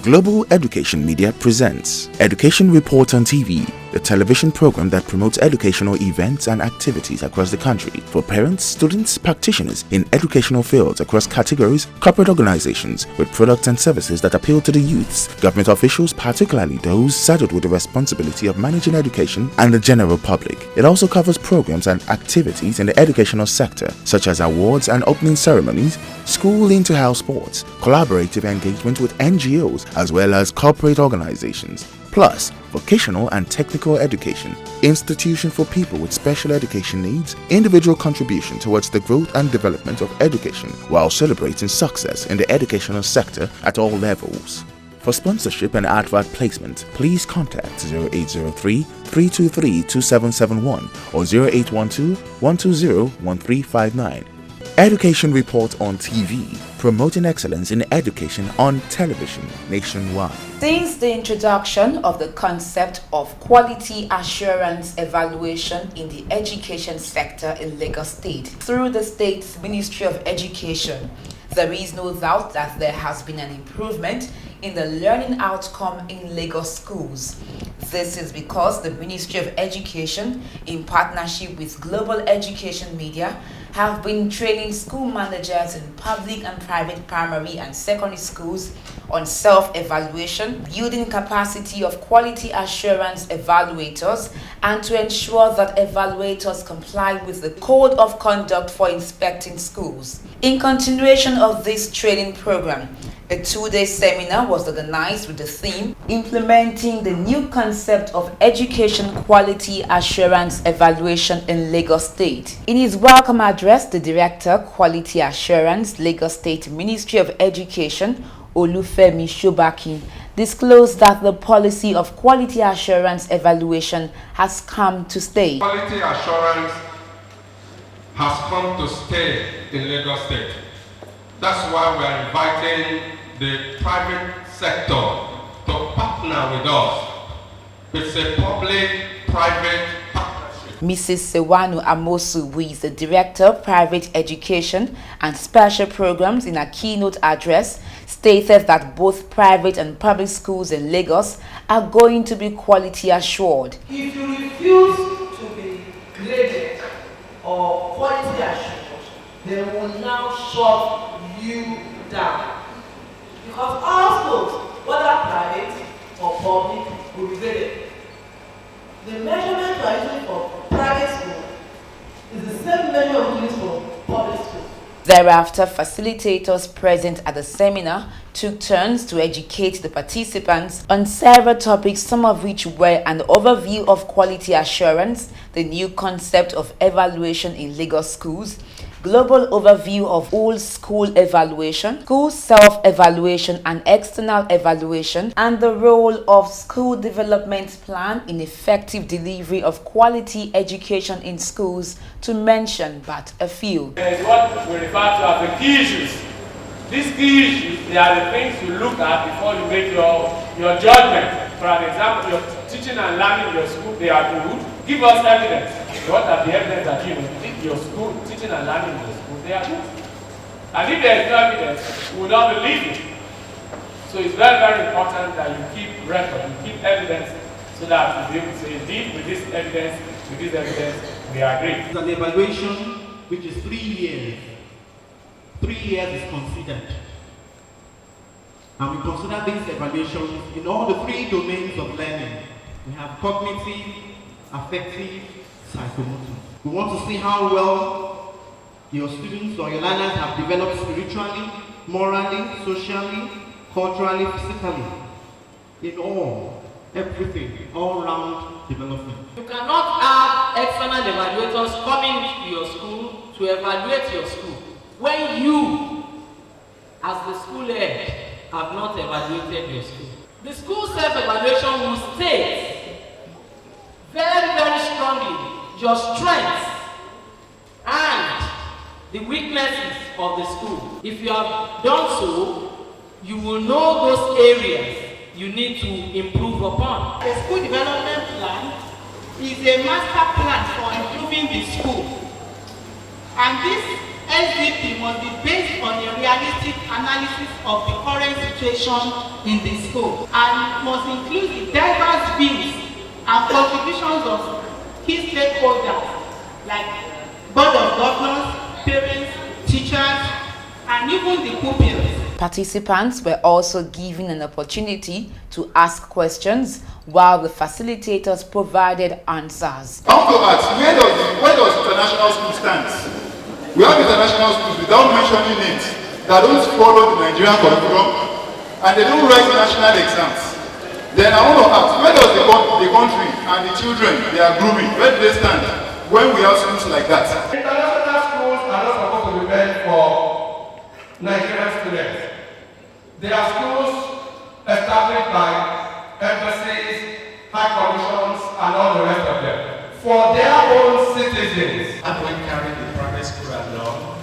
Global Education Media presents Education Report on TV, the television program that promotes educational events and activities across the country for parents, students, practitioners in educational fields across categories, corporate organizations with products and services that appeal to the youths, government officials, particularly those saddled with the responsibility of managing education, and the general public. It also covers programs and activities in the educational sector, such as awards and opening ceremonies, school inter-house sports, collaborative engagement with NGOs, as well as corporate organizations, plus vocational and technical education, institution for people with special education needs, individual contribution towards the growth and development of education while celebrating success in the educational sector at all levels. For sponsorship and advert placement, please contact 0803-323-2771 or 0812-120-1359. Education Report on TV, promoting excellence in education on television nationwide. Since the introduction of the concept of quality assurance evaluation in the education sector in Lagos State through the state's Ministry of Education, there is no doubt that there has been an improvement in the learning outcome in Lagos schools. This is because the Ministry of Education, in partnership with Global Education Media, have been training school managers in public and private primary and secondary schools on self-evaluation, building capacity of quality assurance evaluators, and to ensure that evaluators comply with the Code of Conduct for inspecting schools. In continuation of this training program, a 2-day seminar was organized with the theme Implementing the New Concept of Education Quality Assurance Evaluation in Lagos State. In his welcome address, the Director, Quality Assurance, Lagos State Ministry of Education, Olufemi Shobaki, disclosed that the policy of quality assurance evaluation has come to stay. Quality assurance has come to stay in Lagos State. That's why we are inviting the private sector to partner with us. It's a public-private partnership. Mrs. Sewanu Amosu, who is the Director of Private Education and Special Programs, in a keynote address, stated that both private and public schools in Lagos are going to be quality assured. If you refuse to be graded or quality assured, they will now shut you down. Because all schools, whether private or public, will be graded. The measurement we are using for private school is the same measure we use for public school. Thereafter, facilitators present at the seminar took turns to educate the participants on several topics, some of which were an overview of quality assurance, the new concept of evaluation in Lagos schools, global overview of all school evaluation, school self-evaluation and external evaluation, and the role of school development plan in effective delivery of quality education in schools, to mention but a few. There is what we refer to as the key issues. These key issues, they are the things you look at before you make your judgment. For an example, your teaching and learning in your school, they are good. Give us evidence. What are the evidence that your school, teaching and learning in your school, they are good? And if there is no evidence, we will not believe it. So it's very, very important that you keep record, you keep evidence, so that you'll be able to say, indeed, with this evidence, we agree. It's an evaluation which is 3 years. 3 years is considered. And we consider these evaluations in all the 3 domains of learning. We have cognitive, affective, psychomotor. We want to see how well your students or your learners have developed spiritually, morally, socially, culturally, physically, in all, everything, all-round development. You cannot have external evaluators coming to your school to evaluate your school when you, as the school head, have not evaluated your school. The school self-evaluation will state very, very strongly your strengths and the weaknesses of the school. If you have done so, you will know those areas you need to improve upon. The school development plan is a master plan for improving the school. And this SDP must be based on a realistic analysis of the current situation in the school and must include the diverse views and contributions of key stakeholders like board of governors, parents, teachers, and even the pupils. Participants were also given an opportunity to ask questions while the facilitators provided answers. I want to ask, where does international school stand? We have international schools without mentioning it that don't follow the Nigerian curriculum and they don't write national exams. Then I want to ask, where does the country and the children they are grooming, where do they stand when we have schools like that? International schools are not supposed to be meant for Nigerian students. They are schools established by embassies, high commissions, and all the rest of them, for their own citizens. How do we carry the private school along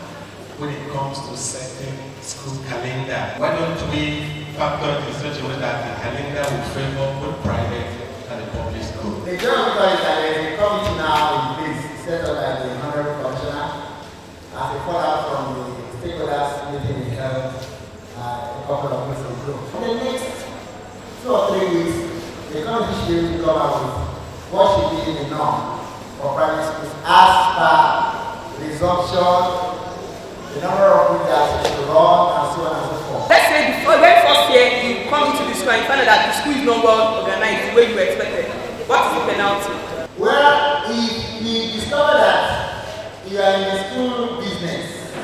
when it comes to setting school calendar? Why don't we factor it in such a way that the calendar will favor both private and the public school? The job is that there is a committee now in place, set up by the Honorable Commissioner, as a follow-up from the stakeholders meeting we held a couple of weeks ago. In the next 2 or 3 weeks, the committee should be come out with what should be the norm for private schools as per resumption, the number of people that should run, and so on and so forth. Let's say before very first year you come into the school and you find out that the school is not well organized the way you were expected. What is the penalty? Well, if we discover that you are in the school business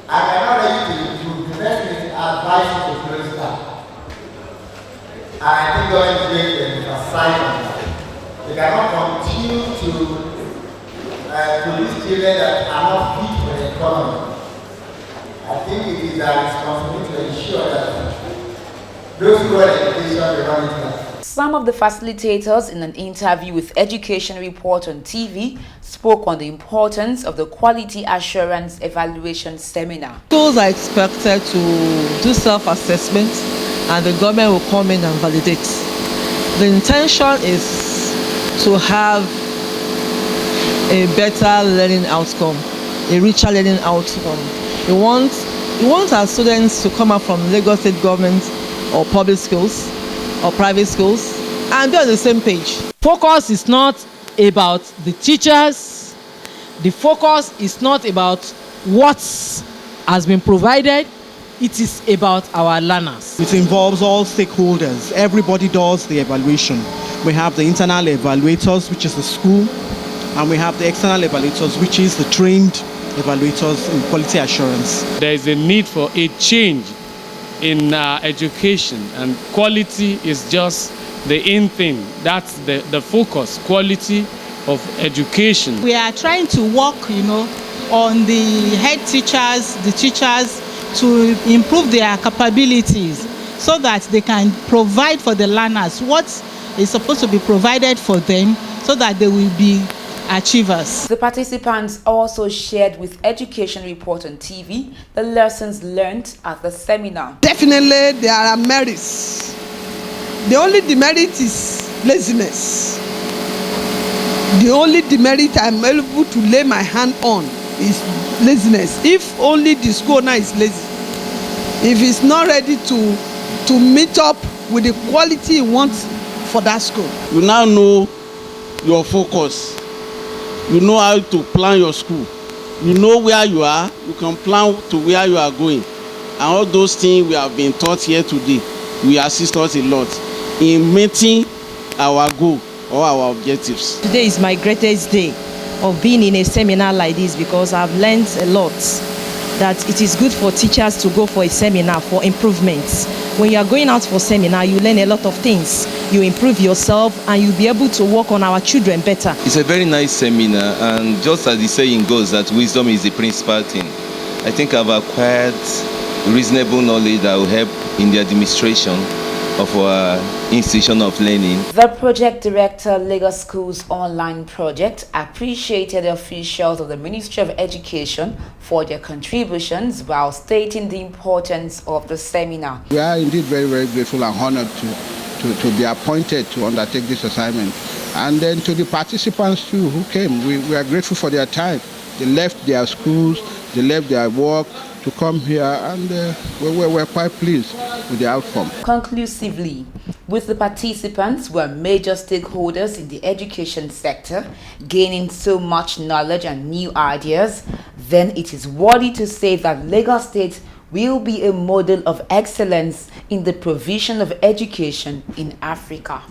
and you are not ready to improve, the best thing is to advise you to close down. And I think going to be an assignment. They cannot continue to produce children that are not fit for the economy. I think it is our responsibility to ensure that those who are in education they run into that. Some of the facilitators in an interview with Education Report on TV spoke on the importance of the Quality Assurance Evaluation Seminar. Schools are expected to do self-assessment and the government will come in and validate. The intention is to have a better learning outcome, a richer learning outcome. We want our students to come out from Lagos State government or public schools or private schools and be on the same page. Focus is not about the teachers. The focus is not about what has been provided. It is about our learners. It involves all stakeholders. Everybody does the evaluation. We have the internal evaluators, which is the school, and we have the external evaluators, which is the trained evaluators in quality assurance. There is a need for a change in education, and quality is just the in thing. That's the focus, quality of education. We are trying to work, on the head teachers, the teachers, to improve their capabilities so that they can provide for the learners what is supposed to be provided for them so that they will be achievers. The participants also shared with Education Report on TV the lessons learned at the seminar. Definitely there are merits. The only demerit is laziness. The only demerit I'm able to lay my hand on is laziness. If only the school owner is lazy, if he's not ready to meet up with the quality he wants for that school. You now know your focus. You know how to plan your school. You know where you are. You can plan to where you are going. And all those things we have been taught here today will assist us a lot in meeting our goal or our objectives. Today is my greatest day of being in a seminar like this because I've learned a lot that it is good for teachers to go for a seminar for improvements. When you are going out for seminar, you learn a lot of things. You improve yourself and you'll be able to work on our children better. It's a very nice seminar, and just as the saying goes that wisdom is the principal thing, I think I've acquired reasonable knowledge that will help in the administration of our institution of learning. The project director, Lagos Schools Online Project, appreciated the officials of the Ministry of Education for their contributions while stating the importance of the seminar. We are indeed very, very grateful and honored to be appointed to undertake this assignment. And then to the participants too who came, we are grateful for their time. They left their schools They left their work to come here, and we're quite pleased with the outcome. Conclusively, with the participants were major stakeholders in the education sector, gaining so much knowledge and new ideas, then it is worthy to say that Lagos State will be a model of excellence in the provision of education in Africa.